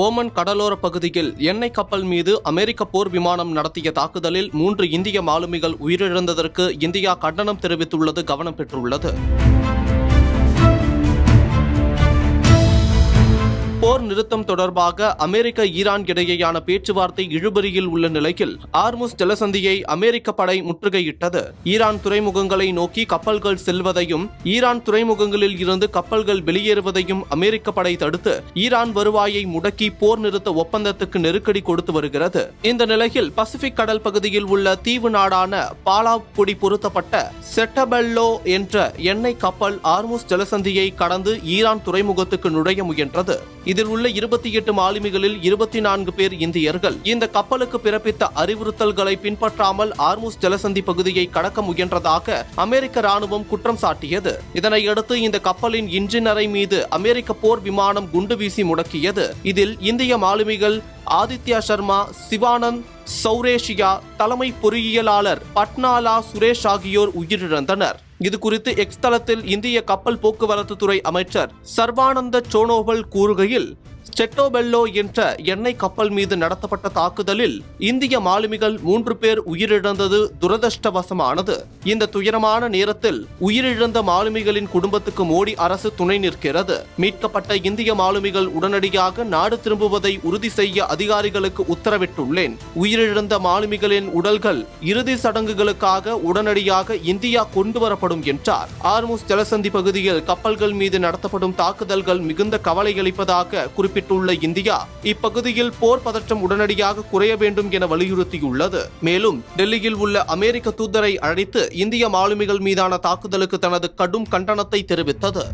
Oman கடலோர பகுதியில் எண்ணெய் கப்பல் மீது அமெரிக்க போர் விமானம் நடத்திய தாக்குதலில் 3 இந்திய மாலுமிகள் உயிரிழந்ததற்கு இந்தியா கண்டனம் தெரிவித்துள்ளது கவனம் பெற்றுள்ளது. போர் நிறுத்தம் தொடர்பாக அமெரிக்க ஈரான் இடையேயான பேச்சுவார்த்தை இழுபறியில் உள்ள நிலையில் ஆர்முஸ் ஜலசந்தியை அமெரிக்க படை முற்றுகையிட்டது. ஈரான் துறைமுகங்களை நோக்கி கப்பல்கள் செல்வதையும் ஈரான் துறைமுகங்களில் இருந்து கப்பல்கள் வெளியேறுவதையும் அமெரிக்க படை தடுத்து ஈரான் வருவாயை முடக்கி போர் நிறுத்த ஒப்பந்தத்துக்கு நெருக்கடி கொடுத்து வருகிறது. இந்த நிலையில் பசிபிக் கடல் பகுதியில் உள்ள தீவு நாடான பாலாவ் கொடி பொருத்தப்பட்ட செட்டபெல்லோ என்ற எண்ணெய் கப்பல் ஆர்முஸ் ஜலசந்தியை கடந்து ஈரான் துறைமுகத்துக்கு நுழைய முயன்றது. இதில் உள்ள 28 மாலுமிகளில் 24 பேர் இந்தியர்கள். இந்த கப்பலுக்கு பிறப்பித்த அறிவுறுத்தல்களை பின்பற்றாமல் ஆர்முஸ் ஜலசந்தி பகுதியை கடக்க முயன்றதாக அமெரிக்க ராணுவம் குற்றம் சாட்டியது. இதனையடுத்து இந்த கப்பலின் இன்ஜின் அறை மீது அமெரிக்க போர் விமானம் குண்டு வீசி முடக்கியது. இதில் இந்திய மாலுமிகள் ஆதித்யா சர்மா, சிவானந்த் சௌரேஷியா, தலைமை பொறியியலாளர் பட்னாலா சுரேஷ் ஆகியோர் உயிரிழந்தனர். இது குறித்து எக்ஸ் தளத்தில் இந்திய கப்பல் போக்குவரத்து துறை அமைச்சர் சர்பானந்த சோனோவால் கூறுகையில், செட்டோபெல்லோ என்ற எண்ணெய் கப்பல் மீது நடத்தப்பட்ட தாக்குதலில் இந்திய மாலுமிகள் 3 பேர் உயிரிழந்தது துரதிர்ஷ்டவசமானது. இந்த துயரமான நேரத்தில் உயிரிழந்த மாலுமிகளின் குடும்பத்துக்கு மோடி அரசு துணை நிற்கிறது. மீட்கப்பட்ட இந்திய மாலுமிகள் உடனடியாக நாடு திரும்புவதை உறுதி செய்ய அதிகாரிகளுக்கு உத்தரவிட்டுள்ளேன். உயிரிழந்த மாலுமிகளின் உடல்கள் இறுதி சடங்குகளுக்காக உடனடியாக இந்தியா கொண்டுவரப்படும் என்றார். ஆர்முஸ் ஜலசந்தி பகுதியில் கப்பல்கள் மீது நடத்தப்படும் தாக்குதல்கள் மிகுந்த கவலையளிப்பதாக குறிப்பிட்டுள்ள இந்தியா இப்பகுதியில் போர் பதற்றம் உடனடியாக குறைய வேண்டும் என வலியுறுத்தியுள்ளது. மேலும் டெல்லியில் உள்ள அமெரிக்க தூதரை அழைத்து இந்திய மாலுமிகள் மீதான தாக்குதலுக்கு தனது கடும் கண்டனத்தை தெரிவித்தது.